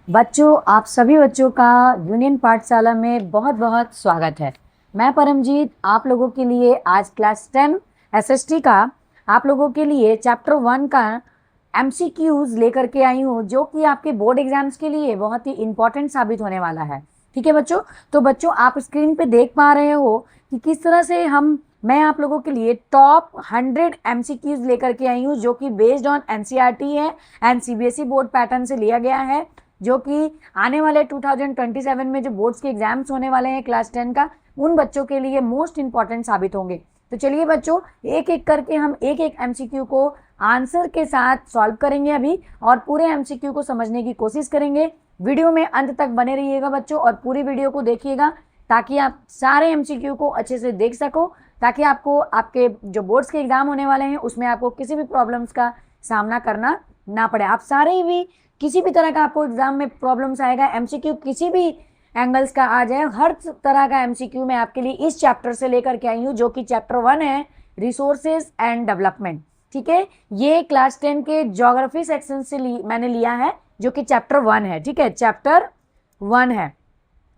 बच्चों, आप सभी बच्चों का यूनियन पाठशाला में बहुत बहुत स्वागत है। मैं परमजीत आप लोगों के लिए आज क्लास 10 एसएसटी का आप लोगों के लिए चैप्टर 1 का एमसीक्यूज लेकर के आई हूँ, जो कि आपके बोर्ड एग्जाम्स के लिए बहुत ही इंपॉर्टेंट साबित होने वाला है। ठीक है बच्चों, तो बच्चों आप स्क्रीन पे देख पा रहे हो कि किस तरह से मैं आप लोगों के लिए टॉप 100 एमसीक्यूज लेकर के आई हूँ, जो कि बेस्ड ऑन एनसीईआरटी है एंड सीबीएसई बोर्ड पैटर्न से लिया गया है, जो कि आने वाले 2027 में जो बोर्ड्स के एग्जाम्स होने वाले हैं क्लास 10 का, उन बच्चों के लिए मोस्ट इंपॉर्टेंट साबित होंगे। तो चलिए बच्चों, एक एक करके हम एक एक एमसीक्यू को आंसर के साथ सॉल्व करेंगे अभी, और पूरे एमसीक्यू को समझने की कोशिश करेंगे। वीडियो में अंत तक बने रहिएगा बच्चों, और पूरी वीडियो को देखिएगा ताकि आप सारे एमसीक्यू को अच्छे से देख सको, ताकि आपको आपके जो बोर्ड्स के एग्जाम होने वाले हैं उसमें आपको किसी भी प्रॉब्लम्स का सामना करना ना पड़े। आप सारे भी किसी भी तरह का आपको एग्जाम में प्रॉब्लम्स आएगा, एमसीक्यू किसी भी एंगल्स का आ जाए, हर तरह का एमसीक्यू मैं आपके लिए इस चैप्टर से लेकर के आई हूँ, जो कि चैप्टर 1 है, रिसोर्सेज एंड डेवलपमेंट। ठीक है, ये क्लास 10 के ज्योग्राफी सेक्शन से मैंने लिया है, जो कि चैप्टर 1 है। ठीक है, चैप्टर 1 है।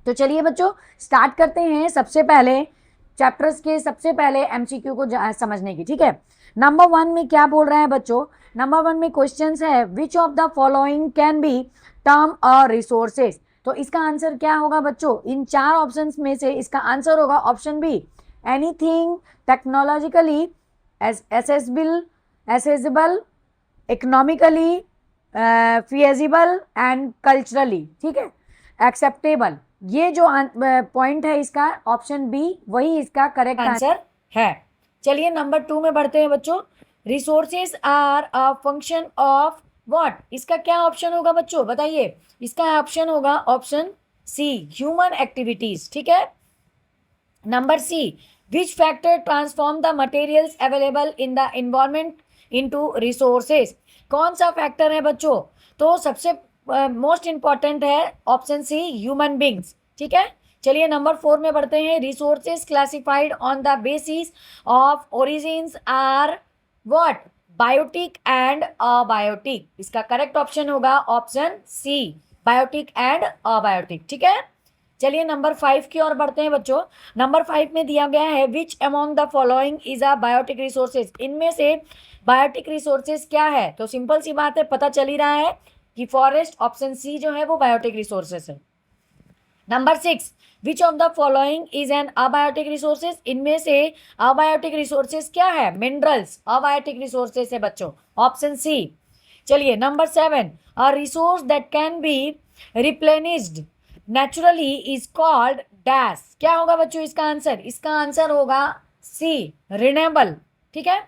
तो चलिए बच्चों, स्टार्ट करते हैं सबसे पहले चैप्टर्स के सबसे पहले एमसीक्यू को समझने की। ठीक है, नंबर 1 में क्या बोल रहा है बच्चों? नंबर 1 में क्वेश्चन है, which of the following can be term और रिसोर्सेज। तो इसका आंसर क्या होगा बच्चों? इन चार ऑप्शंस में से इसका आंसर होगा option B, anything technologically accessible, economically feasible and culturally, ठीक है, एक्सेप्टेबल। ये जो पॉइंट है इसका, ऑप्शन बी वही इसका करेक्ट आंसर है। चलिए नंबर 2 में बढ़ते हैं बच्चों। Resources are a function of what. इसका क्या ऑप्शन होगा बच्चों, बताइए? इसका ऑप्शन होगा ऑप्शन सी, ह्यूमन एक्टिविटीज। ठीक है। Number C, which factor transform the materials available in the environment into resources. कौन सा फैक्टर है बच्चों? तो सबसे मोस्ट इंपॉर्टेंट है ऑप्शन सी, ह्यूमन बींग्स। ठीक है। चलिए नंबर 4 में बढ़ते हैं। Resources classified on the basis of origins are what, biotic and abiotic. इसका करेक्ट ऑप्शन होगा option C, biotic and abiotic. ठीक है। चलिए नंबर 5 की ओर बढ़ते हैं बच्चों। नंबर 5 में दिया गया है, which among the following is a biotic resources. इनमें से बायोटिक रिसोर्सेज क्या है? तो सिंपल सी बात है, पता चल ही रहा है कि फॉरेस्ट, ऑप्शन सी जो है वो बायोटिक रिसोर्सेज है। Number 6, which of the following is N abiotic resources. इनमें से अबायोटिक रिसोर्सेज क्या है? मिनरल्स अबायोटिक रिसोर्सेज है बच्चों, ऑप्शन सी। चलिए number 7, a resource that can be replenished naturally is called dash. क्या होगा बच्चों इसका आंसर? इसका आंसर होगा सी, रिन्यूएबल। ठीक है।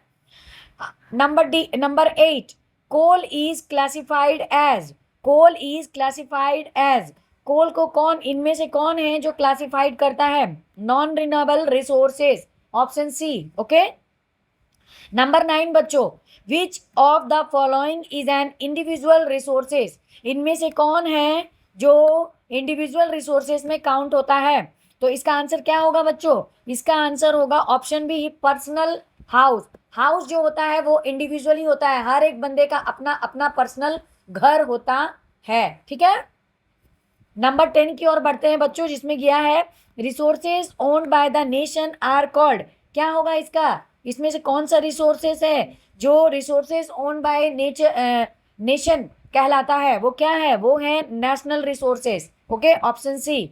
Number 8, coal is classified as. Coal is classified as, coal को कौन, इनमें से कौन है जो क्लासिफाइड करता है? Non renewable resources, option C. Okay. Number 9 बच्चों, which of the following is an individual resources. इनमें से कौन है जो इंडिविजुअल रिसोर्सेज में काउंट होता है? तो इसका आंसर क्या होगा बच्चों? इसका आंसर होगा option B, personal house. House जो होता है वो इंडिविजुअली होता है, हर एक बंदे का अपना अपना पर्सनल घर होता है। ठीक है। नंबर 10 की ओर बढ़ते हैं बच्चों, जिसमें गया है, resources owned by the nation are called. क्या होगा इसका? इसमें से कौन सा रिसोर्सेज है जो रिसोर्सेज ओन्ड बाय नेशन कहलाता है? वो क्या है? वो है national resources. Okay, option C.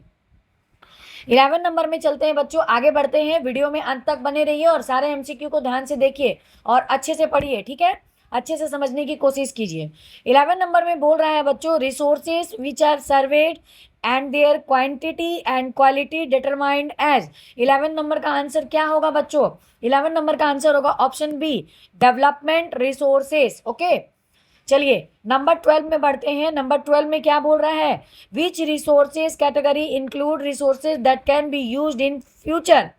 11 number में चलते हैं बच्चों, आगे बढ़ते हैं। वीडियो में अंत तक बने रहिए और सारे एमसीक्यू को ध्यान से देखिए और अच्छे से पढ़िए। ठीक है, अच्छे से समझने की कोशिश कीजिए। 11 नंबर में बोल रहा है बच्चों, resources which are surveyed and their quantity and quality determined as. 11 number का आंसर क्या होगा बच्चों? 11 नंबर का आंसर होगा option B, development resources. Okay. चलिए नंबर 12 में बढ़ते हैं। नंबर 12 में क्या बोल रहा है? विच resources category include resources that can be used in future.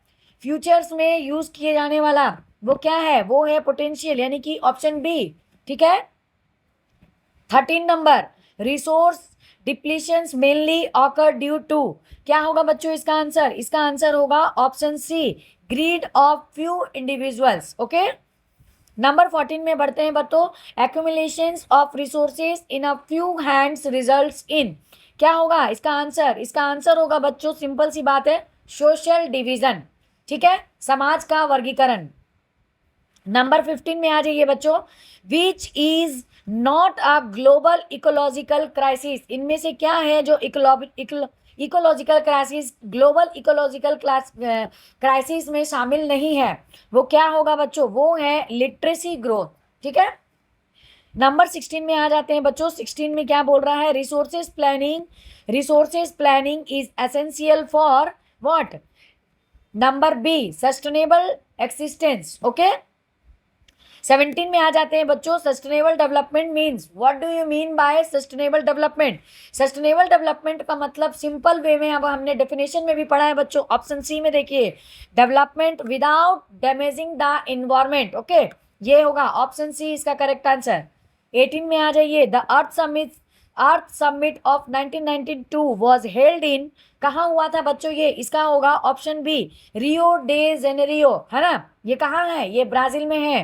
Futures में यूज किए जाने वाला वो क्या है? वो है पोटेंशियल, यानी कि ऑप्शन बी। ठीक है। 13 number, resource depletions mainly occur due to. क्या होगा बच्चों इसका आंसर? इसका आंसर होगा option C, greed of few individuals. Okay. Number 14 में बढ़ते हैं बच्चों, accumulations of resources in a few hands results in. क्या होगा इसका आंसर? इसका आंसर होगा बच्चों, सिंपल सी बात है, सोशल डिवीजन। ठीक है, समाज का वर्गीकरण। नंबर 15 में आ जाइए बच्चों, which is not a global ecological crisis. इनमें से क्या है जो ecological crisis, global ecological crisis में शामिल नहीं है? वो क्या होगा बच्चों? वो है लिटरेसी ग्रोथ। ठीक है, नंबर 16 में आ जाते हैं बच्चों। 16 में क्या बोल रहा है? Resources planning is essential for what? Number B, sustainable existence. Okay, 17 में आ जाते हैं बच्चों। Sustainable development means, what do you mean by sustainable development? Sustainable development का मतलब सिंपल वे में, अब हमने डेफिनेशन में भी पढ़ा है बच्चों, ऑप्शन सी में देखिए, development without damaging the environment. Okay, ये होगा ऑप्शन सी इसका करेक्ट आंसर। 18 में आ जाइए, the earth summit of 1992 was held in, कहाँ हुआ था बच्चों ये? इसका होगा option B, Rio de Janeiro, है ना? ये कहाँ है? ये ब्राजील में है।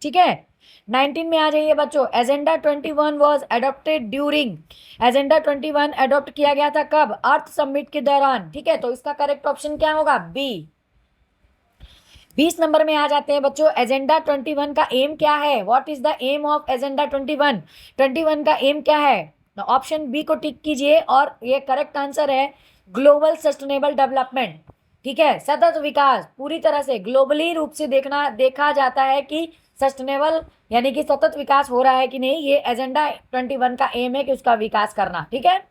ठीक है, 19 में आ जाइए बच्चों, agenda 21 was adopted during, agenda 21 adopt किया गया था कब? अर्थ समिट के दौरान। ठीक है, तो इसका करेक्ट ऑप्शन क्या होगा? बी। 20 नंबर में आ जाते हैं बच्चों, एजेंडा 21 का एम क्या है? What is the aim of agenda 21 का एम क्या है? ऑप्शन बी को टिक कीजिए और ये करेक्ट आंसर है, ग्लोबल सस्टेनेबल डेवलपमेंट। ठीक है, सतत विकास, पूरी तरह से ग्लोबली रूप से देखा जाता है कि सस्टेनेबल यानी कि सतत विकास हो रहा है कि नहीं, ये एजेंडा 21 का एम है कि उसका विकास करना। ठीक है,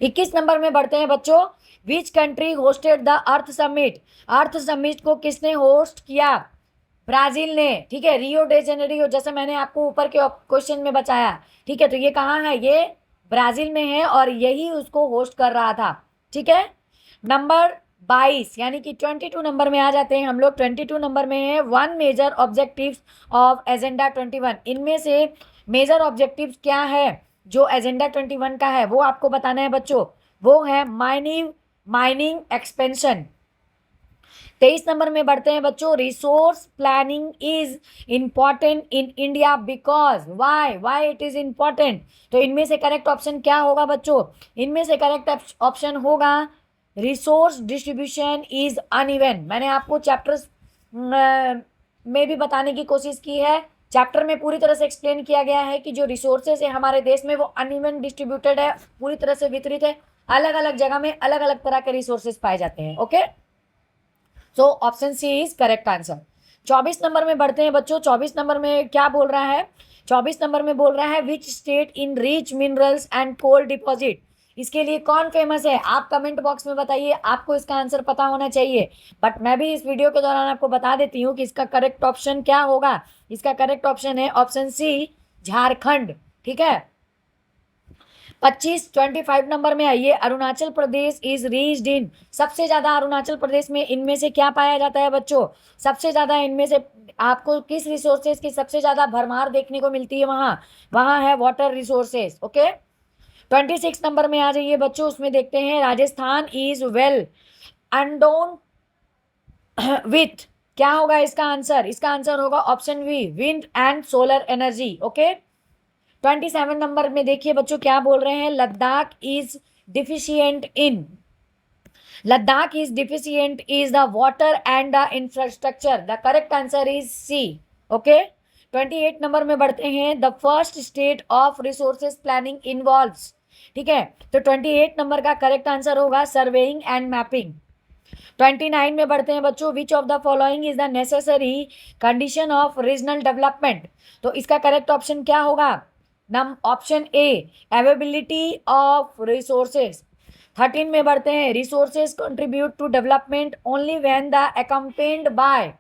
21 नंबर में बढ़ते हैं बच्चों, which country hosted the earth summit? Earth summit को किसने होस्ट किया? ब्राजील ने। ठीक है, रियो डे जेनेरियो, जैसे मैंने आपको ऊपर के क्वेश्चन में बताया। ठीक है, तो ये कहाँ है? ये ब्राजील में है और यही उसको होस्ट कर रहा था। ठीक है, नंबर 22 यानी कि 22 नंबर में आ जाते हैं हम लोग। 22 नंबर में है, one major objectives of agenda 21। इनमें से मेजर ऑब्जेक्टिव्स क्या है जो एजेंडा 21 का है? वो आपको बताना है बच्चों। वो है माइनिंग एक्सपेंशन। 23 नंबर में बढ़ते हैं बच्चों, resource planning is important in India because, why it is important? तो इनमें से करेक्ट ऑप्शन क्या होगा बच्चों? इनमें से करेक्ट ऑप्शन होगा, रिसोर्स डिस्ट्रीब्यूशन इज अनइवन। मैंने आपको चैप्टर्स में भी बताने की कोशिश की है, चैप्टर में पूरी तरह से एक्सप्लेन किया गया है कि जो रिसोर्सेज है हमारे देश में वो अनइवन डिस्ट्रीब्यूटेड है, पूरी तरह से वितरित है, अलग अलग जगह में अलग अलग तरह के रिसोर्सेज पाए जाते हैं। Okay, so option C is correct answer. 24 number में बढ़ते हैं बच्चों। 24 नंबर में क्या बोल रहा है? 24 नंबर में बोल रहा है, which state in rich minerals and coal deposit? इसके लिए कौन फेमस है? आप कमेंट बॉक्स में बताइए, आपको इसका आंसर पता होना चाहिए, बट मैं भी इस वीडियो के दौरान आपको बता देती हूँ कि इसका करेक्ट ऑप्शन क्या होगा। इसका करेक्ट ऑप्शन है ऑप्शन सी, झारखंड। ठीक है, 25 नंबर में आइए, Arunachal Pradesh is reached in, सबसे ज्यादा अरुणाचल प्रदेश में इनमें से क्या पाया जाता है बच्चों? सबसे ज्यादा इनमें से आपको किस रिसोर्सेज की सबसे ज्यादा भरमार देखने को मिलती है? वहां है वाटर रिसोर्सेज। ओके, 26 नंबर में आ जाइए बच्चों, उसमें देखते हैं, Rajasthan is well endowed with, क्या होगा इसका आंसर? इसका आंसर होगा option B, wind and solar energy. Okay, 27 number में देखिए बच्चों क्या बोल रहे हैं, Ladakh is deficient in, Ladakh is deficient is the water and the infrastructure. The correct answer is C. Okay, 28 number में बढ़ते हैं, the first state of resources planning involves. ठीक है, तो 28 नंबर का करेक्ट आंसर होगा सर्वेइंग एंड मैपिंग। 29 में बढ़ते हैं बच्चों, which of the following is the necessary condition of regional development? तो इसका करेक्ट ऑप्शन क्या होगा? Option A, availability of resources. 13 में बढ़ते हैं, resources contribute to development only when the accompanied by,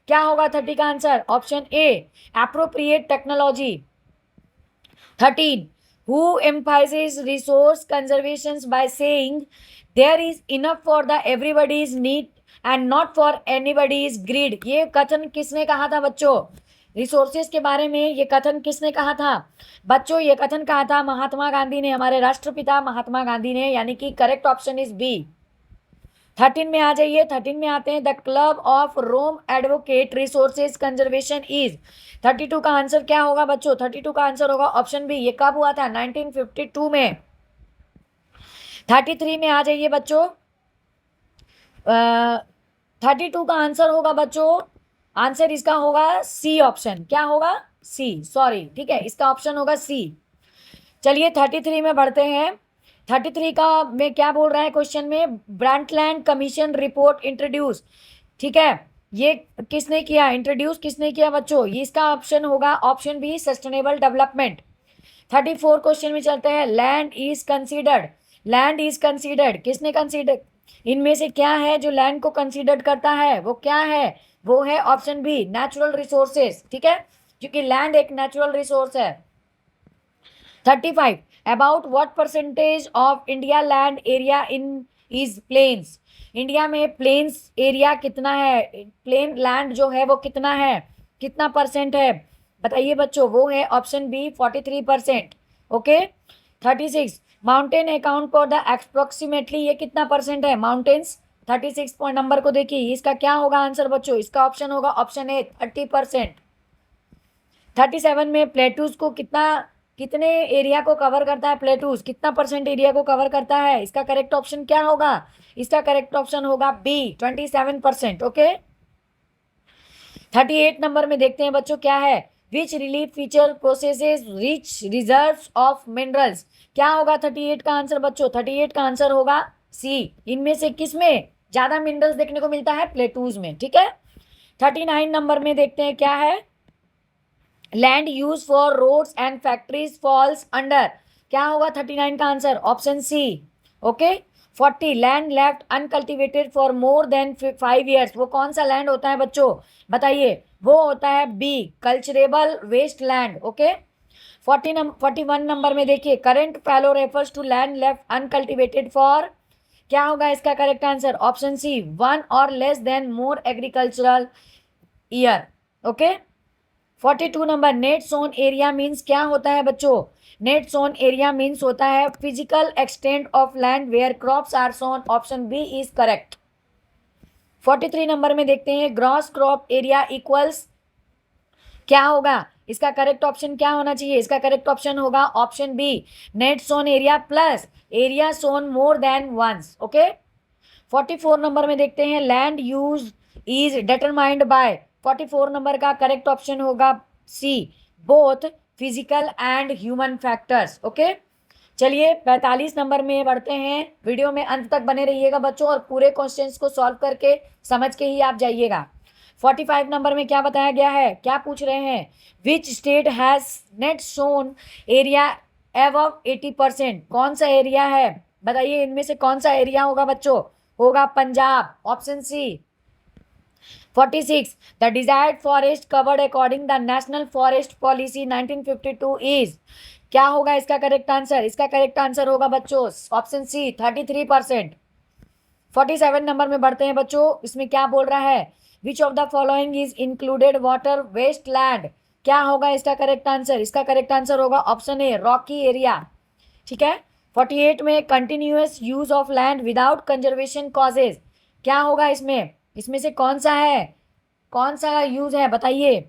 क्या होगा 30 का answer? Option A, appropriate technology. 13, who emphasizes resource conservation by saying there is enough for the everybody's need and not for anybody's greed? ये कथन किसने कहा था बच्चों? Resources के बारे में ये कथन किसने कहा था बच्चों? ये कथन कहा था महात्मा गांधी ने, हमारे राष्ट्रपिता महात्मा गांधी ने, यानी कि करेक्ट ऑप्शन इज बी। 13 में आ जाइए, 13 में आते हैं, the club of Rome advocate resources conservation is. 32 का आंसर क्या होगा बच्चों? 32 का आंसर होगा ऑप्शन बी। ये कब हुआ था? 1952 में। 33 में आ जाइए बच्चों। 32 का आंसर होगा बच्चों, आंसर इसका होगा सी ऑप्शन। क्या होगा? सी, सॉरी, ठीक है, इसका ऑप्शन होगा सी। चलिए 33 में बढ़ते हैं। 33 का में क्या बोल रहा है क्वेश्चन में? ब्रंटलैंड कमीशन रिपोर्ट इंट्रोड्यूस, ठीक है, ये किसने किया, इंट्रोड्यूस किसने किया बच्चों? ये इसका ऑप्शन होगा option B, sustainable development. 34 question में चलते हैं। Land is considered, land is considered किसने कंसीडर, इनमें से क्या है जो लैंड को कंसीडर करता है? वो क्या है? वो है ऑप्शन बी, नेचुरल रिसोर्सेज, ठीक है, क्योंकि लैंड एक नेचुरल रिसोर्स है। 35, about what percentage of India land area in is plains, India में प्लेन्स एरिया कितना है, प्लेन लैंड जो है वो कितना है, कितना परसेंट है, बताइए बच्चों? वो है option B, 43%। Okay. 36, mountain account for the approximately, ये कितना परसेंट है माउंटेन्स? 36 पॉइंट नंबर को देखिए, इसका क्या होगा आंसर बच्चों? इसका ऑप्शन होगा ऑप्शन ए, 30%। 37 में प्लेटूज को कितने एरिया को कवर करता है? प्लेटूज कितना परसेंट एरिया को कवर करता है? इसका करेक्ट ऑप्शन क्या होगा? इसका करेक्ट ऑप्शन होगा बी, 27%। ओके। 38 नंबर में देखते हैं बच्चों क्या है। Which relief feature processes rich reserves of minerals, क्या होगा 38 का आंसर बच्चों? 38 का आंसर होगा सी, इनमें से किस में ज्यादा मिनरल्स देखने को मिलता है? प्लेटूज में, ठीक है। 39 नंबर में देखते हैं क्या है। Land use for roads and factories falls under, क्या होगा 39 का answer? Option C. Okay. 40, land left uncultivated for more than 5 years, वो कौन सा लैंड होता है बच्चों? बताइए। वो होता है B, culturable waste land. Okay. 41 number में देखिए, current fallow refers to land left uncultivated for, क्या होगा इसका correct answer? Option C, 1 or less than more agricultural year. Okay. 42 number, net sown area means क्या होता है बच्चों? नेट सोन एरिया मीन्स होता है physical extent of land where crops are sown, option B is correct. 43 number में देखते हैं, gross crop area equals, क्या होगा इसका करेक्ट ऑप्शन? क्या होना चाहिए? इसका करेक्ट ऑप्शन होगा option B, net sown area plus area sown more than once. Okay. 44 number में देखते हैं, land use is determined by, 44 number का करेक्ट ऑप्शन होगा C, both physical and human factors. Okay. चलिए 45 नंबर में बढ़ते हैं। वीडियो में अंत तक बने रहिएगा बच्चों और पूरे क्वेश्चंस को सॉल्व करके समझ के ही आप जाइएगा। 45 नंबर में क्या बताया गया है? क्या पूछ रहे हैं? Which state has net sown area above 80%, कौन सा एरिया है? बताइए इनमें से कौन सा एरिया होगा बच्चों? होगा Punjab, option C. 46, the desired forest covered according the national forest policy 1952 is, क्या होगा इसका करेक्ट आंसर? इसका करेक्ट आंसर होगा बच्चों ऑप्शन सी, 33%। 47 नंबर में बढ़ते हैं बच्चों, इसमें क्या बोल रहा है? Which of the following is included water waste land, क्या होगा इसका करेक्ट आंसर? इसका करेक्ट आंसर होगा ऑप्शन ए, रॉकी एरिया, ठीक है। 48 में, continuous use of land without conservation causes, क्या होगा इसमें? इसमें से कौन सा है, कौन सा यूज है बताइए?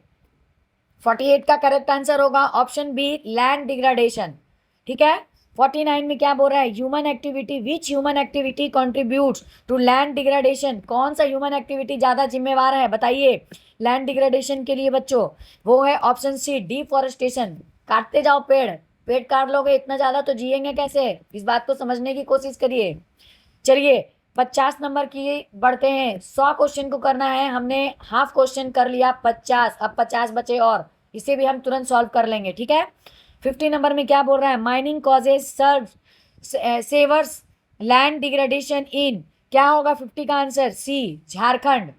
48 का करेक्ट आंसर होगा ऑप्शन बी, लैंड डिग्रेडेशन, ठीक है। 49 में क्या बोल रहा है? Human activity, which human activity contributes to land degradation, कौन सा ह्यूमन एक्टिविटी ज्यादा जिम्मेवार है बताइए लैंड डिग्रेडेशन के लिए बच्चों? वो है ऑप्शन सी, डिफॉरेस्टेशन, काटते जाओ पेड़, पेड़ काट लोगे इतना ज्यादा तो जिएंगे कैसे? इस बात को समझने की कोशिश करिए। चलिए 50 नंबर की बढ़ते हैं। 100 क्वेश्चन को करना है, हमने हाफ क्वेश्चन कर लिया 50, अब 50 बचे और इसे भी हम तुरंत सॉल्व कर लेंगे, ठीक है। 50 नंबर में क्या बोल रहा है? Mining causes serve severs land degradation in, क्या होगा 50 का आंसर? सी, झारखंड।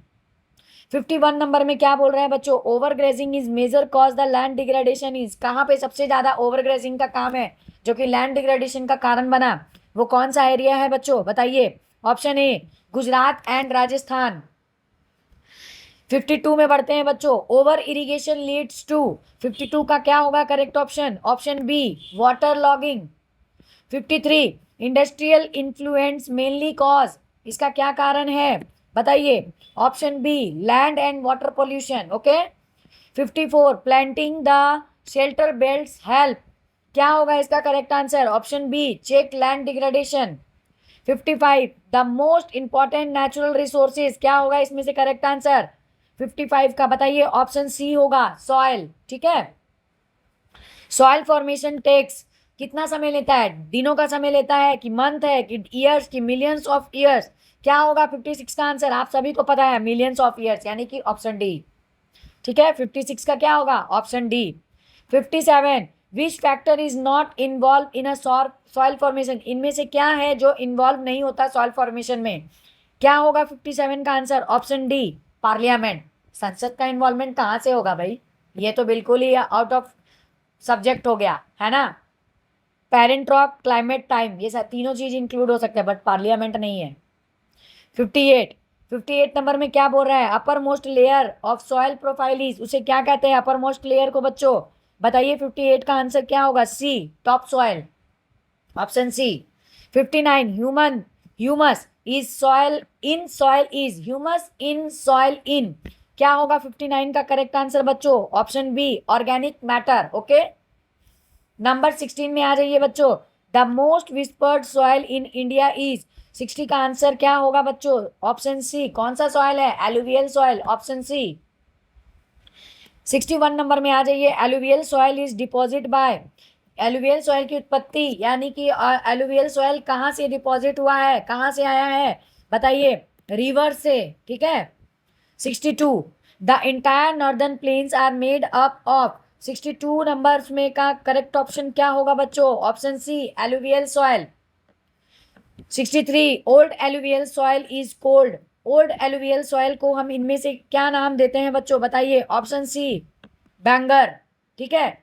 51 नंबर में क्या बोल रहे हैं बच्चों? Over grazing is major cause the land degradation is, कहाँ पे सबसे ज्यादा ओवर ग्रेजिंग का काम है जो कि लैंड डिग्रेडेशन का कारण बना? वो कौन सा एरिया है बच्चों बताइए? Option A, Gujarat and Rajasthan. 52 में बढ़ते हैं बच्चों, ओवर इरिगेशन लीड्स टू, 52 का क्या होगा correct option? Option B, water logging. 53, industrial influence mainly cause, इसका क्या कारण है बताइए? Option B, land and water pollution. Okay. 54, planting the shelter belts help, क्या होगा इसका correct answer? Option B, check land degradation. 55 the most important natural resources, क्या होगा इसमें से करेक्ट आंसर 55 का? बताइए, ऑप्शन सी होगा सॉइल। ठीक है, सॉइल फॉर्मेशन टेक्स कितना समय लेता है? दिनों का समय लेता है कि मंथ है कि ईयर्स की मिलियंस ऑफ ईयर्स? क्या होगा 56 का आंसर? आप सभी को पता है मिलियंस ऑफ ईयर्स, यानी कि ऑप्शन डी। ठीक है, 56 का क्या होगा? Option D. 57 which factor is not involve in a soil formation, इनमें से क्या है जो इन्वॉल्व नहीं होता सॉइल फॉर्मेशन में? क्या होगा 57 का आंसर? Option D, parliament. संसद का इन्वॉल्वमेंट कहाँ से होगा भाई? ये तो बिल्कुल ही आउट ऑफ सब्जेक्ट हो गया है ना। पेरेंट रॉक, क्लाइमेट टाइम, ये सब तीनों चीज इंक्लूड हो सकते हैं, बट पार्लियामेंट नहीं है। 58 नंबर में क्या बोल रहा है? Upper most layer of soil profile is, उसे क्या कहते हैं अपर मोस्ट लेयर को बच्चों? बताइए 58 का आंसर क्या होगा? C, top soil, option C. 59 humus is soil in, soil is humus in, soil in, क्या होगा 59 का करेक्ट आंसर बच्चों? Option B, organic matter. Okay, number 16 में आ जाइए बच्चों। The most widespread soil in India is, 60 का आंसर क्या होगा बच्चों? Option C. कौन सा सॉइल है? Alluvial soil, option C. 61 number में आ जाइए। Alluvial soil is deposit bye, alluvial soil की उत्पत्ति यानी कि एलुवियल सॉइल कहाँ से डिपॉजिट हुआ है, कहाँ से आया है? बताइए, रिवर से। ठीक है। 62 the entire northern plains are made up of, 62 numbers में का करेक्ट ऑप्शन क्या होगा बच्चों? Option C, alluvial soil. 63 old alluvial soil is called, old alluvial soil को हम इनमें से क्या नाम देते हैं बच्चों? बताइए, ऑप्शन सी, बैंगर। ठीक है।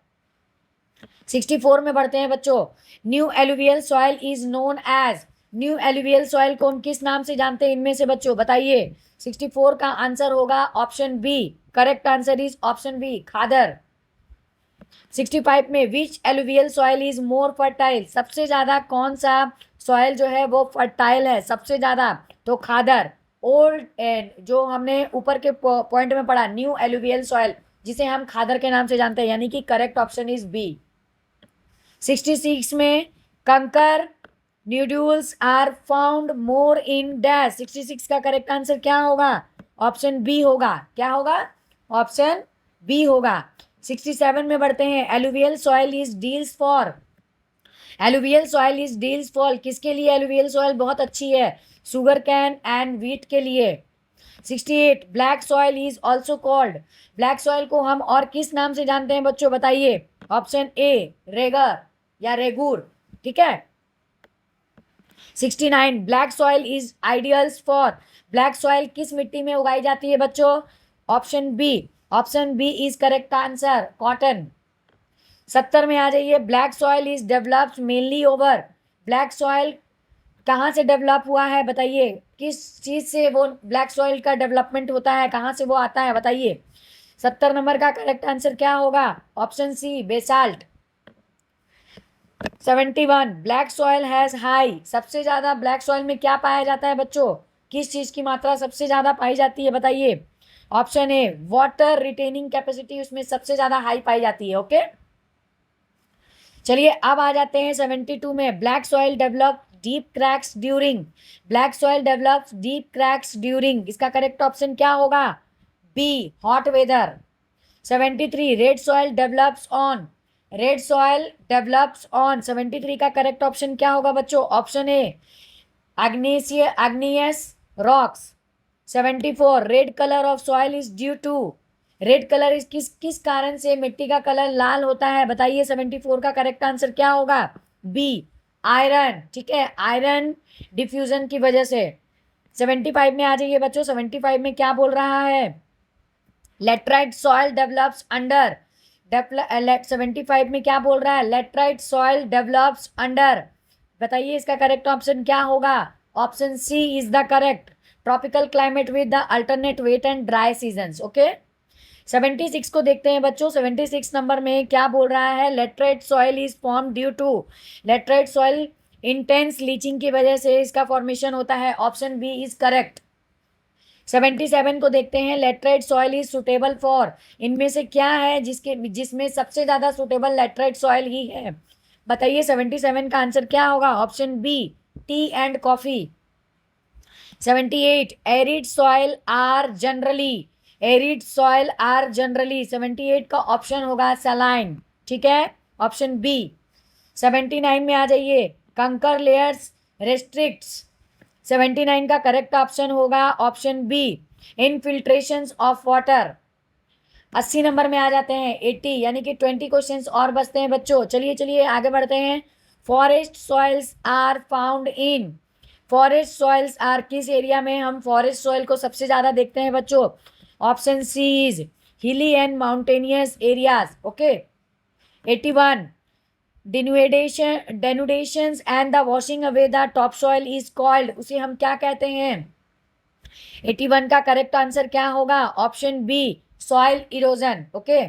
64 में बढ़ते हैं बच्चों। New alluvial soil is known as, new alluvial soil को हम किस नाम से जानते हैं इनमें से बच्चों? बताइए। 64 का आंसर होगा option B, correct answer is option B, khadar. 65 में which alluvial soil is more fertile, सबसे ज्यादा कौन सा सॉइल जो है वो फर्टाइल है सबसे ज्यादा? तो खादर। ओल्ड जो हमने ऊपर के पॉइंट में पढ़ा, न्यू एलुवियल सॉइल, जिसे हम खादर के नाम से जानते हैं, यानी कि करेक्ट ऑप्शन इज बी। 66 में kankar nodules are found more in dash, 66 का करेक्ट आंसर क्या होगा? ऑप्शन बी होगा। क्या होगा? ऑप्शन बी होगा। 67 में बढ़ते हैं। Alluvial soil is deals for, alluvial soil is deals for, किसके लिए एलुवियल सॉइल बहुत अच्छी है? शुगर कैन एंड व्हीट के लिए। 68 black soil is also called, black soil को हम और किस नाम से जानते हैं बच्चों? बताइए। ऑप्शन ए, रेगर या रेगूर। ठीक है। 69 black soil is ideals for, black soil किस मिट्टी में उगाई जाती है बच्चों? Option B, option B is correct answer, cotton. 70 में आ जाइए। Black soil is developed mainly over, black soil कहाँ से डेवलप हुआ है? बताइए, किस चीज़ से वो ब्लैक सॉइल का डेवलपमेंट होता है, कहाँ से वो आता है? बताइए। 70 नंबर का करेक्ट आंसर क्या होगा? Option C, basalt. 71 black soil has high, सबसे ज़्यादा ब्लैक सॉइल में क्या पाया जाता है बच्चों? किस चीज़ की मात्रा सबसे ज़्यादा पाई जाती है? बताइए। Option A, water retaining capacity उसमें सबसे ज़्यादा हाई पाई जाती है। ओके, चलिए अब आ जाते हैं 72 में। Black soil develop deep cracks during, black soil develops deep cracks during, इसका करेक्ट ऑप्शन क्या होगा? B, hot weather. 73 red soil develops on, red soil develops on, 73 का करेक्ट ऑप्शन क्या होगा बच्चों? Option A, igneous rocks. 74 red colour of soil is due to, red colour इस किस कारण से मिट्टी का कलर लाल होता है? बताइए। 74 का करेक्ट आंसर क्या होगा? B, iron. ठीक है, आयरन डिफ्यूजन की वजह से। 75 में आ जाइए बच्चों। 75 में क्या बोल रहा है? लेटराइट सॉइल डेवलप्स अंडर, 75 में क्या बोल रहा है? लेटराइट सॉइल डेवलप्स अंडर, बताइए इसका करेक्ट ऑप्शन क्या होगा? Option C is the correct, tropical climate with the alternate wet and dry seasons. Okay, 76 को देखते हैं बच्चों। 76 नंबर में क्या बोल रहा है? Laterite soil is form due to, laterite soil intense leaching की वजह से इसका फॉर्मेशन होता है। Option B is correct. 77 को देखते हैं। Laterite soil is suitable for, इनमें से क्या है जिसमें सबसे ज़्यादा सुटेबल लेटराइट सॉइल ही है? बताइए। 77 का आंसर क्या होगा? Option B, tea and coffee. 78 arid soil are generally, arid soil are generally 78 का ऑप्शन होगा सलाइन, ठीक है, ऑप्शन बी। 79 में आ जाइए, कंकर लेयर्स रेस्ट्रिक्ट्स, 79 का करेक्ट ऑप्शन होगा option B, infiltrations of water. 80 number में आ जाते हैं, 80 यानी कि 20 क्वेश्चंस और बचते हैं बच्चों। चलिए चलिए आगे बढ़ते हैं। Forest soils are found in, forest soils are, किस एरिया में हम फॉरेस्ट सॉइल को सबसे ज़्यादा देखते हैं बच्चों? Option C is hilly and mountainous areas, okay. 81 denudations and the washing away the topsoil is called, उसे हम क्या कहते हैं? 81 का करेक्ट आंसर क्या होगा? Option B, soil erosion, okay.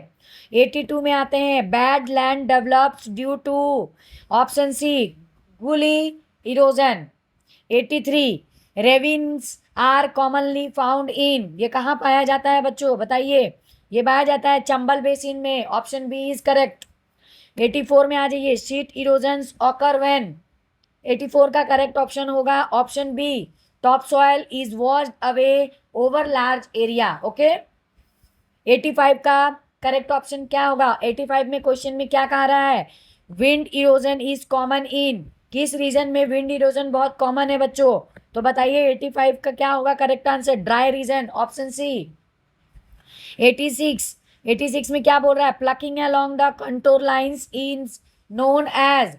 82 में आते हैं, bad land develops due to, option C, gully erosion. 83 ravines are commonly found in, ये कहाँ पाया जाता है बच्चों बताइए? ये पाया जाता है चंबल बेसिन में, ऑप्शन बी इज करेक्ट। 84 में आ जाइए, शीट इरोजन्स ऑकर व्हेन, 84 का करेक्ट ऑप्शन होगा option B, top soil is washed away over large area, okay. 85 का करेक्ट ऑप्शन क्या होगा? 85 में क्वेश्चन में क्या कहा रहा है? Wind erosion is common in, किस रीजन में विंड इरोजन बहुत कॉमन है बच्चों? तो बताइए 85 का क्या होगा correct answer? Dry region, option C. 86 में क्या बोल रहा है? Plucking along the contour lines is known as,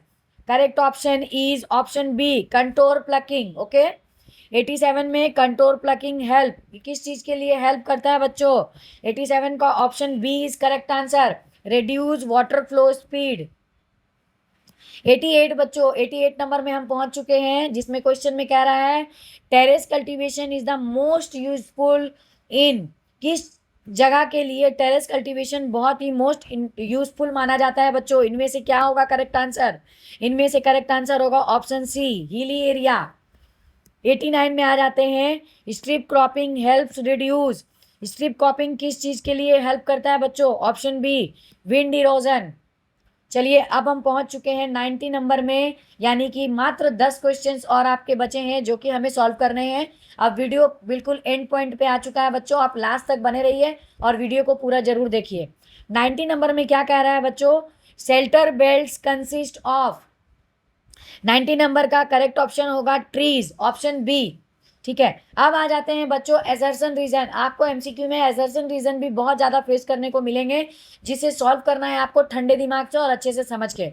correct option is option B, contour plucking, okay. 87 में कंटोर प्लकिंग हेल्प, किस चीज के लिए हेल्प करता है बच्चों? 87 का option B is correct answer, reduce water flow speed. 88 बच्चों, 88 नंबर में हम पहुंच चुके हैं, जिसमें क्वेश्चन में कह रहा है terrace cultivation is the most useful in, किस जगह के लिए टेरेस कल्टीवेशन बहुत ही मोस्ट यूजफुल माना जाता है बच्चों? इनमें से क्या होगा करेक्ट आंसर? इनमें से करेक्ट आंसर होगा ऑप्शन सी, हिली एरिया। 89 में आ जाते हैं, strip cropping helps reduce, strip cropping किस चीज के लिए हेल्प करता है बच्चों? Option B, wind erosion. चलिए अब हम पहुंच चुके हैं 90 नंबर में, यानी कि मात्र 10 क्वेश्चंस और आपके बचे हैं जो कि हमें सॉल्व करने हैं। अब वीडियो बिल्कुल एंड पॉइंट पे आ चुका है बच्चों, आप लास्ट तक बने रहिए और वीडियो को पूरा जरूर देखिए। 90 नंबर में क्या कह रहा है बच्चों? Shelter belts consist of, 90 number का करेक्ट ऑप्शन होगा ट्रीज, ऑप्शन बी, ठीक है। अब आ जाते हैं बच्चों एसर्शन रीजन, आपको एमसीक्यू में एसर्शन रीजन भी बहुत ज़्यादा फेस करने को मिलेंगे, जिसे सॉल्व करना है आपको ठंडे दिमाग से और अच्छे से समझ के,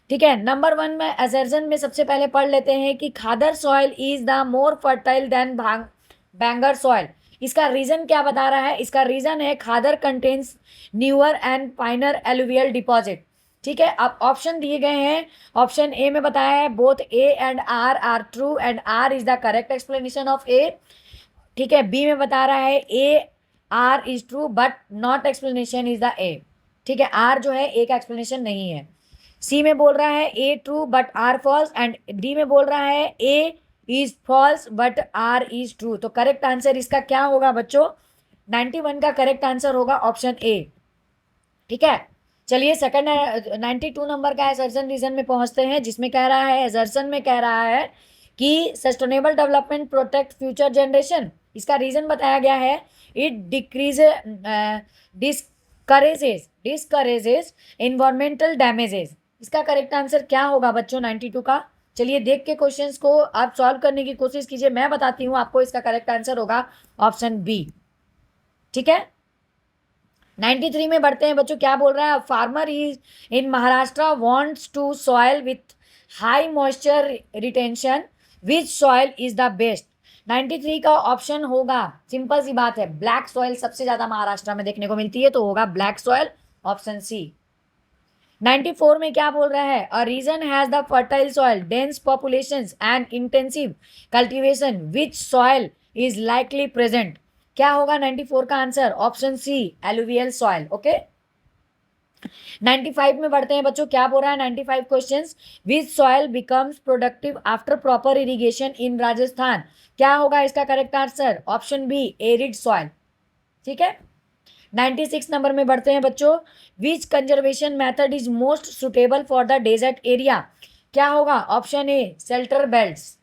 ठीक है। नंबर 1 में एसर्शन में सबसे पहले पढ़ लेते हैं कि khadar soil is the more fertile than bangar soil, इसका रीजन क्या बता रहा है? इसका रीजन है khadar contains newer and finer alluvial deposit, ठीक है। अब ऑप्शन दिए गए हैं, ऑप्शन ए में बताया है both A and R are true and R is the correct explanation of A, ठीक है। बी में बता रहा है A R is true but not explanation is the A, ठीक है, आर जो है ए का एक्सप्लेनेशन नहीं है। सी में बोल रहा है A true but R false, and D में बोल रहा है A is false but R is true. तो करेक्ट आंसर इसका क्या होगा बच्चों? 91 का करेक्ट आंसर होगा ऑप्शन ए, ठीक है। चलिए सेकंड 92 नंबर का एसर्शन रीजन में पहुंचते हैं, जिसमें कह रहा है, एसर्शन में कह रहा है कि sustainable development protect future generation, इसका रीजन बताया गया है इट डिस्करेजेस इन्वायरमेंटल डैमेजेस, इसका करेक्ट आंसर क्या होगा बच्चों 92 का? चलिए देख के क्वेश्चंस को आप सॉल्व करने की कोशिश कीजिए, मैं बताती हूँ आपको, इसका करेक्ट आंसर होगा ऑप्शन बी, ठीक है। 93 में बढ़ते हैं बच्चों, क्या बोल रहा है? Farmer is in Maharashtra wants to soil with high moisture retention, which soil is the best? 93 का ऑप्शन होगा, सिंपल सी बात है, ब्लैक सॉइल सबसे ज्यादा महाराष्ट्र में देखने को मिलती है, तो होगा ब्लैक सॉइल, ऑप्शन सी। 94 में क्या बोल रहा है? A region has the fertile soil, dense populations and intensive cultivation, which soil is likely present? क्या होगा 94 का answer? Option C, alluvial soil, okay. 95 में बढ़ते हैं बच्चों, क्या बोल रहा है 95 questions? Which soil becomes productive after proper irrigation in Rajasthan? क्या होगा इसका correct answer? Option B, arid soil, ठीक है। 96 नंबर में बढ़ते हैं बच्चों, which conservation method is most suitable for the desert area? क्या होगा? ऑप्शन ए शेल्टर बेल्ट्स।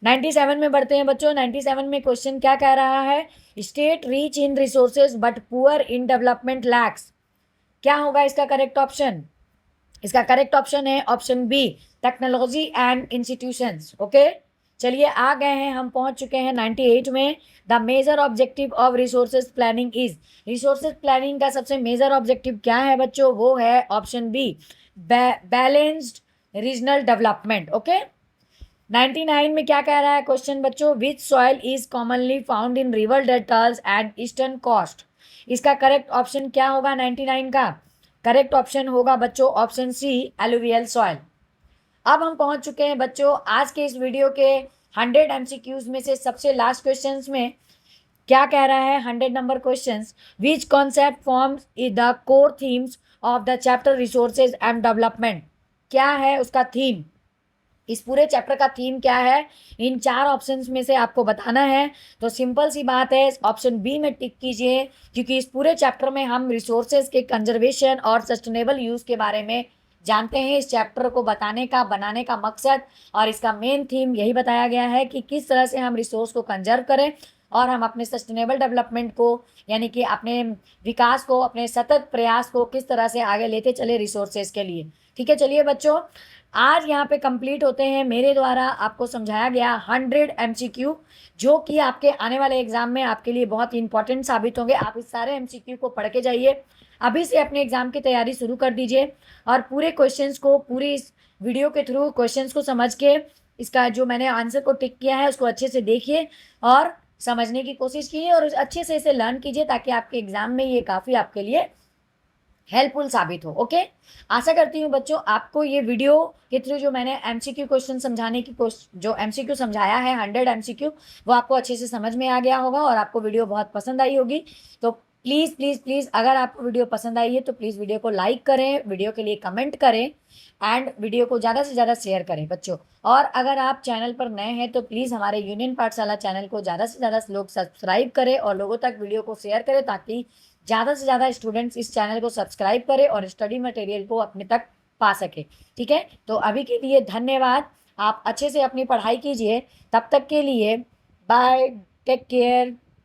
97 में बढ़ते हैं बच्चों। 97 में क्वेश्चन क्या कह रहा है? State rich in resources but poor in development lacks. क्या होगा इसका करेक्ट ऑप्शन? इसका करेक्ट ऑप्शन है option B, technology and institutions. Okay, चलिए आ गए हैं, हम पहुंच चुके हैं 98 में। The major objective of resources planning is. Resources planning का सबसे मेजर ऑब्जेक्टिव क्या है बच्चों? वो है option B, balanced regional development. Okay, 99 में क्या कह रहा है क्वेश्चन बच्चों? Which soil is commonly found in river deltas and eastern coast. इसका करेक्ट ऑप्शन क्या होगा 99 का? करेक्ट ऑप्शन होगा बच्चों ऑप्शन सी, एलुवियल सॉइल। अब हम पहुंच चुके हैं बच्चों आज के इस वीडियो के 100 एमसीक्यूज में से सबसे लास्ट क्वेश्चंस में। क्या कह रहा है 100 number questions? Which concept forms the core themes of the chapter resources and development. क्या है उसका थीम? इस पूरे चैप्टर का थीम क्या है? इन 4 ऑप्शंस में से आपको बताना है। तो सिंपल सी बात है, ऑप्शन बी में टिक कीजिए, क्योंकि इस पूरे चैप्टर में हम रिसोर्सेज के कंजर्वेशन और सस्टेनेबल यूज़ के बारे में जानते हैं। इस चैप्टर को बताने का, बनाने का मकसद और इसका मेन थीम यही बताया गया है कि किस तरह से हम रिसोर्स को कंजर्व करें और हम अपने सस्टेनेबल डेवलपमेंट को, यानी कि अपने विकास को, अपने सतत प्रयास को किस तरह से आगे लेते चले रिसोर्सेज के लिए। ठीक है, चलिए बच्चों, आज यहाँ पे कंप्लीट होते हैं मेरे द्वारा आपको समझाया गया 100 एमसीक्यू, जो कि आपके आने वाले एग्जाम में आपके लिए बहुत ही इंपॉर्टेंट साबित होंगे। आप इस सारे एमसीक्यू को पढ़ के जाइए, अभी से अपने एग्जाम की तैयारी शुरू कर दीजिए और पूरे क्वेश्चंस को, पूरी इस वीडियो के थ्रू क्वेश्चंस को समझ के, इसका जो मैंने आंसर को टिक किया है उसको अच्छे से देखिए और समझने की कोशिश कीजिए और अच्छे से इसे लर्न कीजिए, ताकि आपके एग्जाम में ये काफ़ी आपके लिए हेल्पफुल साबित हो। ओके, आशा करती हूँ बच्चों आपको ये वीडियो के थ्रू जो मैंने एमसीक्यू क्वेश्चन समझाने की जो एमसीक्यू समझाया है 100 एमसीक्यू, वो आपको अच्छे से समझ में आ गया होगा और आपको वीडियो बहुत पसंद आई होगी। तो प्लीज़ प्लीज़ प्लीज़, अगर आपको वीडियो पसंद आई है तो प्लीज़ वीडियो को लाइक करें, वीडियो के लिए कमेंट करें एंड वीडियो को ज़्यादा से ज़्यादा शेयर करें बच्चों। और अगर आप चैनल पर नए हैं तो प्लीज़ हमारे यूनियन पाठशाला चैनल को ज़्यादा से ज़्यादा लोग सब्सक्राइब करें और लोगों तक वीडियो को शेयर करें, ताकि ज़्यादा से ज़्यादा स्टूडेंट्स इस चैनल को सब्सक्राइब करें और स्टडी मटेरियल को अपने तक पा सके। ठीक है, तो अभी के लिए धन्यवाद। आप अच्छे से अपनी पढ़ाई कीजिए, तब तक के लिए बाय, टेक केयर।